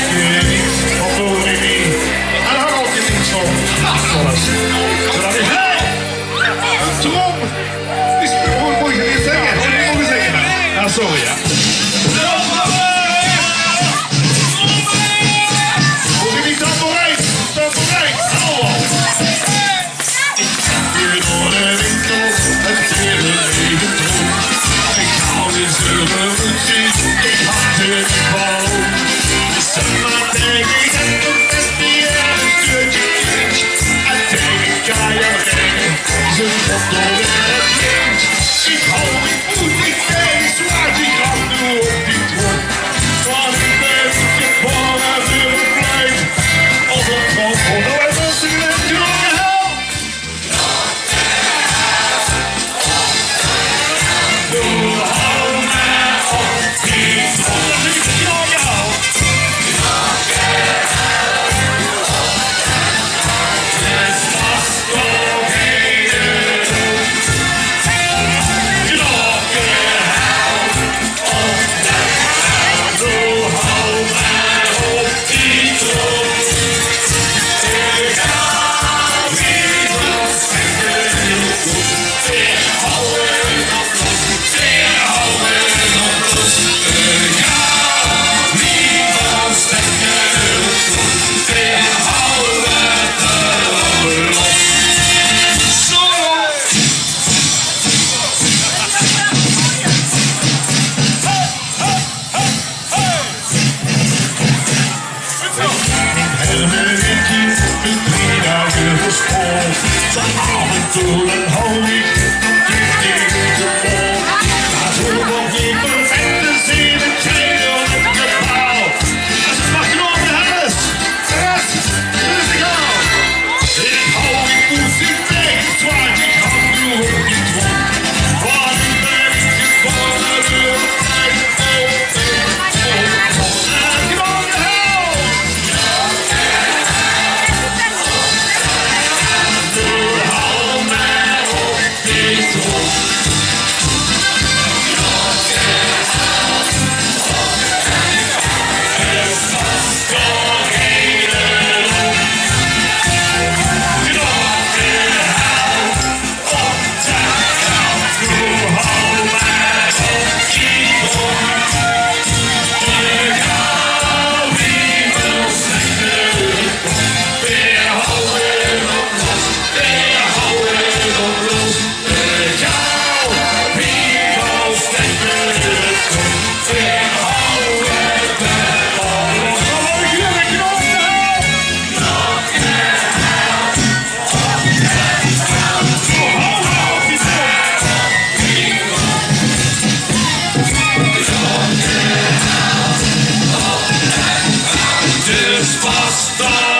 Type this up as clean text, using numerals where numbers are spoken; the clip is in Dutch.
je niet, wat doe ik niet? En daar hou je niet van. Alles. Dat is hij. Trom. Moet je niet zeggen. Moet je niet zeggen. Ja, sorry, ja. Moet je niet dat vooruit? Dat vooruit. Hallo. Ik ga door de winkel, het hele leven terug. Ik hou in zilveren muziek, ik had het bouw. De zon maar tegen, ik heb een festival, een deurtje kind. En tegen kan je brengen, ze komt door het kind. Ik hou in voet, ik ben zwaar, ik ga nu op die troep. Want ik ben de bange willen blijven. Op een trap voor de westerse en jonge hel. Toen een holy, dit de vol. Maar toen nog niet perfecte zin, een krijgen op de paal. En ze mag gewoon de huis. De rest, dus ik hou. Ik hou die poes niet weg, zwaar, ik hou nu op die trom. Waar ik ben, ik word er weer bij. En gewoon de hel. Despacito.